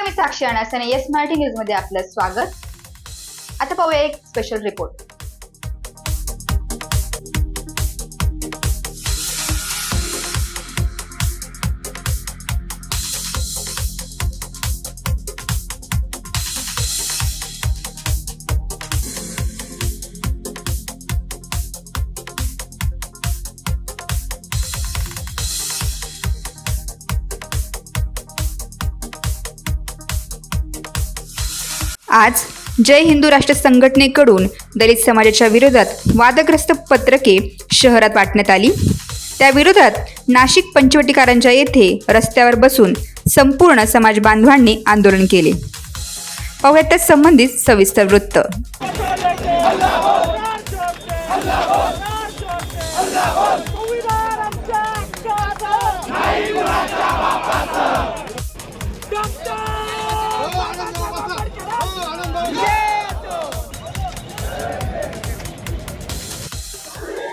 मी साक्षी अनासने yes Marathi news मध्ये आपलं स्वागत। आता पाहूया एक स्पेशल रिपोर्ट। आज जय हिंदू राष्ट्र संघटनेकडून दलित समाजाच्या विरोधात वादग्रस्त पत्रके शहरात वाटण्यात आली। त्या विरोधात नाशिक पंचवटीकारंजा येथे रस्त्यावर बसून संपूर्ण समाज बांधवांनी आंदोलन केले। पाहूयात त्या संबंधित सविस्तर वृत्त।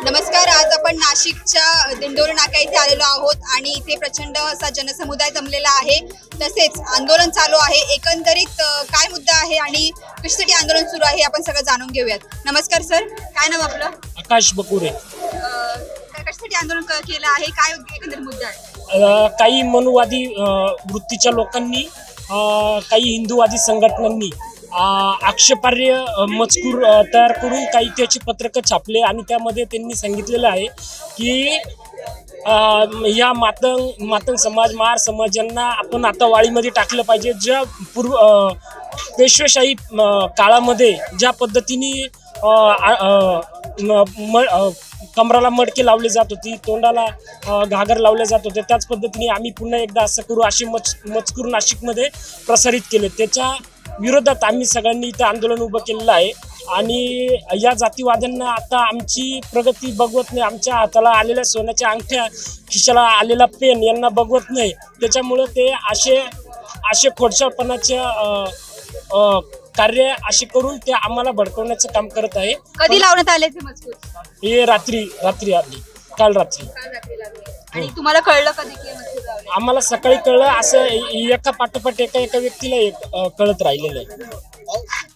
नमस्कार, आज आपण नाशिकच्या दिंडोरी नाका इथे आलेलो आहोत आणि इथे प्रचंड असा जनसमुदाय जमलेला आहे। तसेच आंदोलन चालू आहे। एकंदरीत काय मुद्दा आहे आणि कशासाठी आंदोलन सुरू आहे आपण सगळं जाणून घेऊयात। नमस्कार सर, काय नाव आपलं? आकाश बकुरे। कशासाठी आंदोलन केलं आहे, काय एकंदरीत मुद्दा आहे? काही मनुवादी वृत्तीच्या लोकांनी काही हिंदूवादी संघटनांनी आक्षेपार्ह मजकूर तयार करून काही त्याची पत्रकं छापले आणि त्यामध्ये त्यांनी सांगितलेलं आहे की या मातंग समाज महार समाज यांना आपण आता वाळीमध्ये टाकलं पाहिजे। ज्या पेशवेशाही काळामध्ये ज्या पद्धतीने कमराला मडके लावले जात होती, तोंडाला घागर लावले जात होते, त्याच पद्धतीने आम्ही पुन्हा एकदा असं करू असे मजकूर नाशिकमध्ये प्रसारित केले। त्याच्या विरोधात आम्ही सगळ्यांनी इथं आंदोलन उभं केलेलं आहे आणि या जातीवाद्यांना आता आमची प्रगती बघवत नाही, आमच्या हाताला आलेल्या सोन्याच्या अंगठ्या, खिशाला आलेला पेन यांना बघवत नाही। त्याच्यामुळे ते असे खोडसाळपणाचे कार्य असे करून ते आम्हाला भडकवण्याचं काम करत आहे। कधी लावण्यात आले ते मजकूर? हे रात्री आली, काल रात्री। आणि तुम्हाला कळलं कधी की मजकूर लावले? आम्हाला सकाळी कळलं, असं एका पाठोपाठ एका व्यक्तीला कळत राहिलेलं आहे।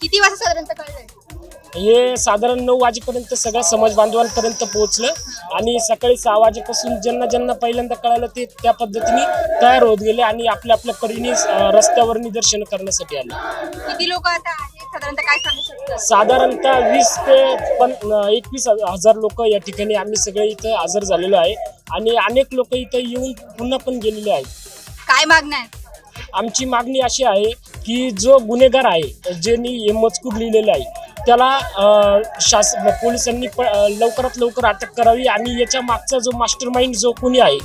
किती वाजता साधारणतः कळलंय? हे साधारण 9 वाजेपर्यंत सगळ्या समाज बांधवांपर्यंत पोहोचलं आणि सकाळी 6 वाजेपासून ज्यांना पहिल्यांदा कळालं ते त्या पद्धतीने तयार होत गेले आणि आपल्या परीने रस्त्यावर निदर्शन करण्यासाठी आले। किती लोक आता आहेत साधारणतः, काय सांगू शकता? साधारणतः 20 ते 21 हजार लोक या ठिकाणी आम्ही सगळे इथं हजर झालेलो आहे आणि अनेक लोक इथं येऊन पुन्हा पण गेलेले आहेत। काय मागण्या आहेत? आमची मागणी अशी आहे की जो गुन्हेगार आहे, ज्यांनी हे मजकूर लिहिलेलं आहे, त्याला पोलिसांनी लवकरात लवकर अटक करावी आणि याच्या मागचा जो मास्टर माइंड जो कोणी आहे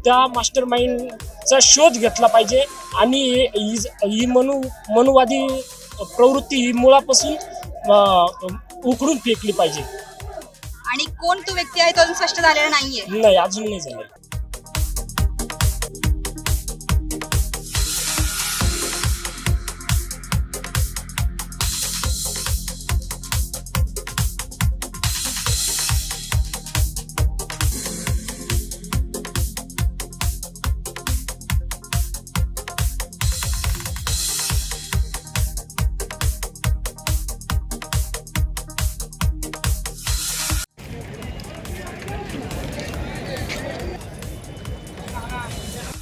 त्या मास्टर माइंडचा शोध घेतला पाहिजे आणि ही मनुवादी प्रवृत्ती ही मुळापासून उखडून फेकली पाहिजे। आणि कोण तो व्यक्ती आहे तो अजून स्पष्ट झालेला नाहीये? नाही, अजून नाही झालं।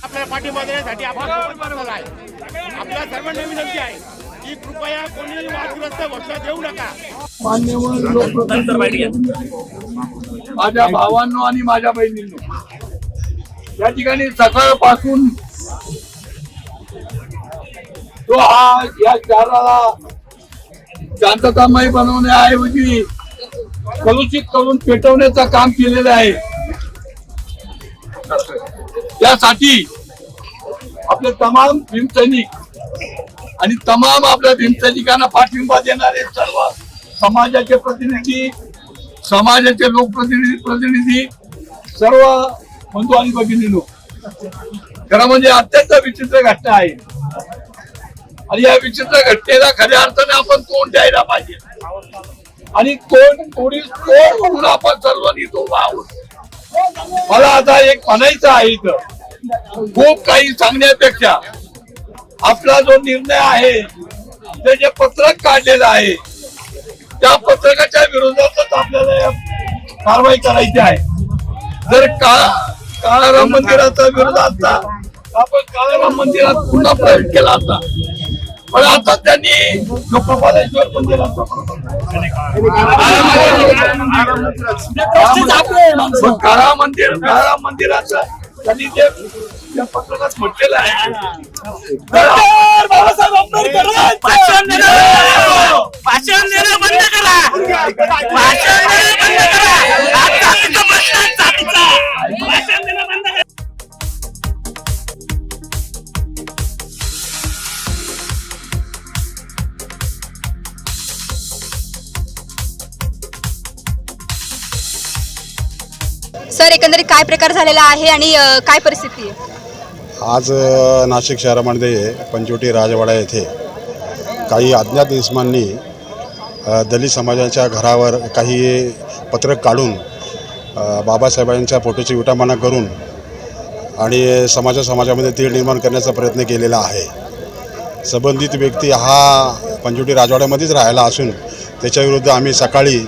आपल्या पाठिंबा देण्यासाठी आपण आहे। आपल्या सर्वांना विनंती आहे की कृपया कोणीही वादग्रस्त घोषणा देऊ नका। मान्यवर लोकप्रतिनिधी, माझ्या भावांनो आणि माझ्या बहिणींनो, या ठिकाणी सकाळपासून तो या शहराला शांततामय बनवण्याऐवजी कलुषित करून पेटवण्याचं काम केलेलं आहे। त्यासाठी आपले तमाम भीमसैनिक आणि तमाम आपल्या भीमसैनिकांना पाठिंबा देणारे सर्व समाजाचे प्रतिनिधी, समाजाचे लोकप्रतिनिधी, सर्व बंधू आणि भगिनींनो, खरं म्हणजे अत्यंत विचित्र घटना आहे आणि या विचित्र घटनेला खऱ्या अर्थाने आपण तोंड द्यायला पाहिजे आणि तोड म्हणून आपण सर्वांनी तो आहोत। मला आता एक म्हणायचं आहे, इथं खूप काही सांगण्यापेक्षा आपला जो निर्णय आहे ते जे पत्रक काढलेलं आहे त्या पत्रकाच्या विरोधातच आपल्याला कारवाई करायची आहे. जर काळाराम मंदिराचा विरोध असता आपण काळाराम मंदिरात पुन्हा प्रवेश केला असता, पण आता त्यांनी गोपालेश्वर मंदिराचा काळा मंदिराचं त्यांनी जे त्या पत्रकात म्हटलेलं आहे बाबासाहेब आंबेडकर भाषण देणं बंद करा. भाषण देणं बंद करा. आता तिथं प्रश्न चालूचा. भाषण देणं बंद करा. सर, एकंदरीत काय प्रकार झालेला आहे आणि काय परिस्थिती आहे? आज नाशिक शहरामध्ये पंचवटी राजवाडा येथे काही अज्ञात इसमांनी दलित समाजाच्या घरावर काही पत्रक काढून बाबासाहेबांच्या फोटोची विटंबना करून आणि समाजामध्ये तीळ निर्माण करण्याचा प्रयत्न केलेला आहे. संबंधित व्यक्ती हा पंचवटी राजवाड्यामध्येच राहायला असून त्याच्याविरुद्ध आम्ही सकाळी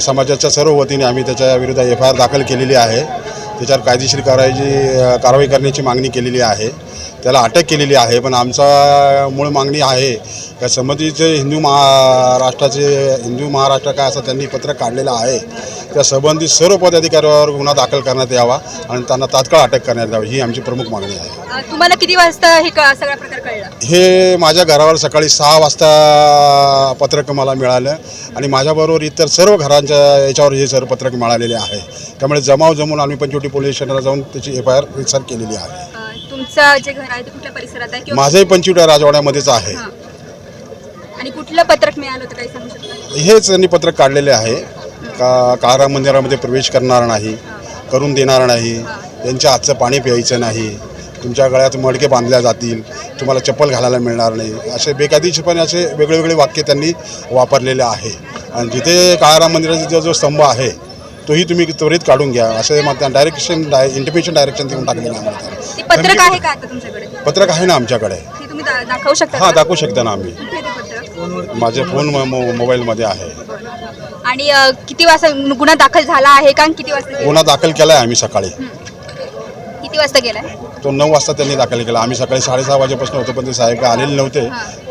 समाजाच्या सर्व वतीने आम्ही त्याच्या विरुद्ध FIR दाखल केलेली आहे. त्याच्यावर कायदेशीर कारवाई करण्याची मागणी केलेली आहे. त्याला अटक केलेली आहे. पण आमचा मूळ मागणी आहे का संबंधितचे हिंदू महाराष्ट्र काय असं त्यांनी पत्रक काढलेलं आहे त्या संबंधित सर्व पदाधिकाऱ्यावर गुन्हा दाखल करण्यात यावा आणि त्यांना तात्काळ अटक करण्यात यावी ही आमची प्रमुख मागणी आहे. तुम्हाला किती वाजता हे सगळा प्रकार कळला? हे माझ्या घरावर सकाळी 6 वाजता पत्रक मला मिळालं आणि माझ्याबरोबर इतर सर्व घरांच्या याच्यावर हे सर्व पत्रक मिळालेले आहे. त्यामुळे जमून आम्ही पंचवटी पोलीस स्टेशनला जाऊन त्याची FIR रजिस्टर केलेली आहे. तुमचं जे घर आहे ते कुठल्या परिसरात आहे किंवा माझंही पंचवटी राजवाड्यामध्येच आहे. आणि कुठलं पत्रक मिळालं होतं काही सांगू शकता? हेच त्यांनी पत्रक काढलेले आहे का काळाराम मंदिरामध्ये प्रवेश करणार नाही, करून देणार नाही, त्यांच्या हातचं पाणी प्यायचं नाही, तुमच्या गळ्यात मडके बांधल्या जातील, तुम्हाला चप्पल घालायला मिळणार नाही, असे बेकायदेशीरपणे असे वेगवेगळे वाक्य त्यांनी वापरलेले आहे. आणि जिथे काळाराम मंदिराचा जो स्तंभ आहे तोही तुम्ही त्वरित काढून घ्या असे मग त्या इंटिमेशन डायरेक्शन देऊन टाकलेलं आहे. ते पत्रक आहे का आता तुमच्याकडे? पत्रक आहे ना आमच्याकडे. ते तुम्ही दाखवू शकता? हां, दाखवू शकता ना आम्ही. कुठे ते पत्रक? माझे फोन मोबाईलमध्ये आहे. आणि किती वाजता गुन्हा दाखल झाला आहे का? किती वाजता केला? गुन्हा दाखल केला आहे आम्ही सकाळी. किती वाजता गेलाय? तो 9 वाजता त्यांनी दाखल केला. आम्ही सकाळी 6:30 वाजेपासून होतो पण ते साहेब आलेले नव्हते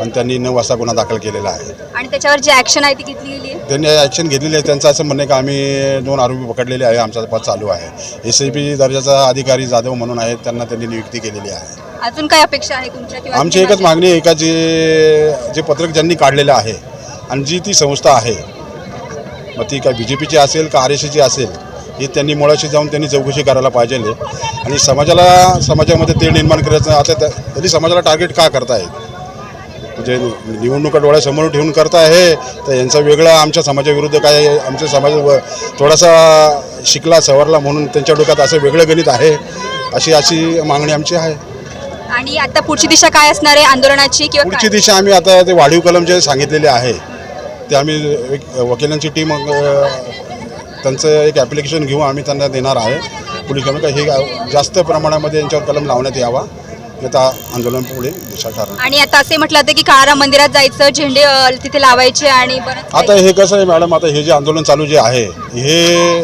आणि त्यांनी 9 वाजता गुन्हा दाखल केलेला आहे. आणि त्याच्यावर जी ऍक्शन आहे ती घेतली गेली आहे? त्यांनी ॲक्शन घेतलेली आहे. त्यांचं असं म्हणणं आहे की आम्ही 2 आरोपी पकडलेले आहे. आमचा तपास चालू आहे. SIP दर्जाचा अधिकारी जाधव म्हणून आहेत, त्यांना त्यांनी नियुक्ती केलेली आहे. अजून काय अपेक्षा आहे तुमच्या किंवा आमची एकच मागणी आहे का जे पत्रक ज्यांनी काढलेलं आहे आणि जी ती संस्था आहे मग ती काय BJPची असेल का RSSची असेल ही त्यांनी मुळाशी जाऊन त्यांनी चौकशी करायला पाहिजे. आणि समाजामध्ये तेढ निर्माण करायचं आता त्यांनी समाजाला टार्गेट का करतायत? म्हणजे निवडणुका डोळ्यासमोर ठेवून करताय तर यांचं वेगळं आमच्या समाजाविरुद्ध काय आमच्या समाज थोडासा शिकला सवरला म्हणून त्यांच्या डोक्यात असं वेगळं गणित आहे अशी मागणी आमची आहे. आणि आता पुढची दिशा काय असणार आहे आंदोलनाची किंवा पुढची दिशा आम्ही आता ते वाढीव कलम जे सांगितलेले आहे ते आम्ही एक वकिलांची टीम त्यांचं एक ॲप्लिकेशन घेऊन आम्ही त्यांना देणार आहे पोलीस कमी हे जास्त प्रमाणामध्ये यांच्यावर कलम लावण्यात यावा आता आंदोलन पुढे दिशा ठरणार. आणि आता असे म्हटलं होतं की काळाराम मंदिरात जायचं, झेंडे तिथे लावायचे आणि आता हे कसं आहे मॅडम, आता हे जे आंदोलन चालू जे आहे हे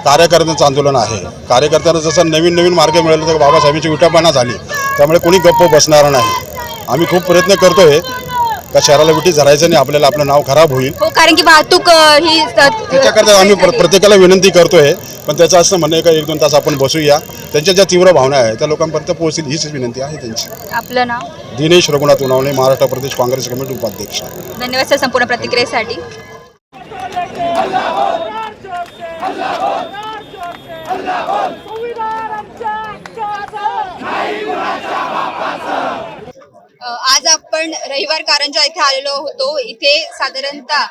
कार्यकर्त्यांचं आंदोलन आहे. कार्यकर्त्यांना जसं नवीन मार्ग मिळाला तर बाबासाहेबांची विटंबना झाली त्यामुळे कोणी गप्प बसणार नाही. आम्ही खूप प्रयत्न करतोय का शहराला विटी धरायचं नाही, आपल्याला आपलं नाव खराब होईल. हो, कारण की वाहतूक ही त्याच्याकरता आम्ही प्रत्येकाला विनंती करतोय. पण त्याचं असं म्हणणं आहे का 1-2 तास आपण बसूया, त्यांच्या ज्या तीव्र भावना आहेत त्या लोकांपर्यंत पोहोचतील हीच विनंती आहे त्यांची. आपलं नाव? दिनेश रघुनाथ उनावणे, महाराष्ट्र प्रदेश काँग्रेस कमिटी उपाध्यक्ष. धन्यवाद सर संपूर्ण प्रतिक्रियेसाठी. आज आपण रविवार कारंजा येथे आलेलो होतो. इथे साधारणतः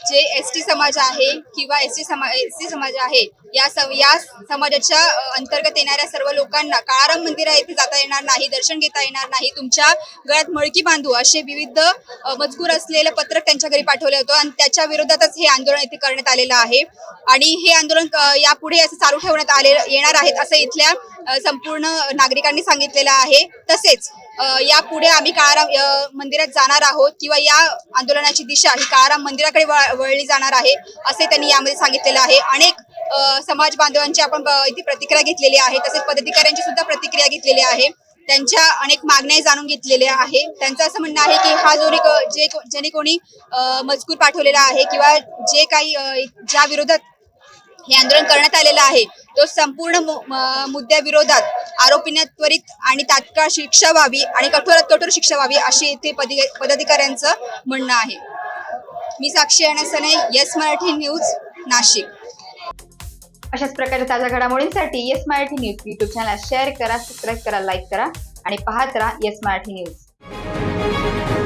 जे ST समाज आहे किंवा SC समाज आहे या समाजाच्या अंतर्गत येणाऱ्या सर्व लोकांना काळाराम मंदिरा येथे जाता येणार नाही, दर्शन घेता येणार नाही, तुमच्या गळ्यात मळकी बांधू असे विविध मजकूर असलेलं पत्रक त्यांच्या घरी पाठवलं होतं आणि त्याच्या विरोधातच हे आंदोलन इथे करण्यात आलेलं आहे. आणि हे आंदोलन यापुढे असं चालू ठेवण्यात येणार आहेत असं इथल्या संपूर्ण नागरिकांनी सांगितलेलं आहे. तसेच यापुढे आम्ही काळाराम मंदिरात जाणार आहोत किंवा या आंदोलनाची दिशा ही काळाराम मंदिराकडे वळली जाणार आहे असे त्यांनी यामध्ये सांगितलेलं आहे. अनेक समाज बांधवांची आपण इथे प्रतिक्रिया घेतलेली आहे, तसेच पदाधिकाऱ्यांची सुद्धा प्रतिक्रिया घेतलेली आहे. त्यांच्या अनेक मागण्या जाणून घेतलेल्या आहे. त्यांचं असं म्हणणं आहे की हा ज्याने कोणी मजकूर पाठवलेला आहे किंवा जे काही ज्या विरोधात हे आंदोलन करण्यात आलेलं आहे तो संपूर्ण मुद्द्याविरोधात आरोपींना त्वरित आणि तात्काळ शिक्षा व्हावी आणि कठोरात कठोर शिक्षा व्हावी अशी इथे पदाधिकाऱ्यांचं म्हणणं आहे. मी साक्षी अनसने, येस मराठी न्यूज, नाशिक. अशाच प्रकारच्या ताज्या घडामोडींसाठी Yes Marathi News YouTube channel share करा, सबस्क्राईब करा, लाईक करा आणि पाहत राहा येस मराठी न्यूज.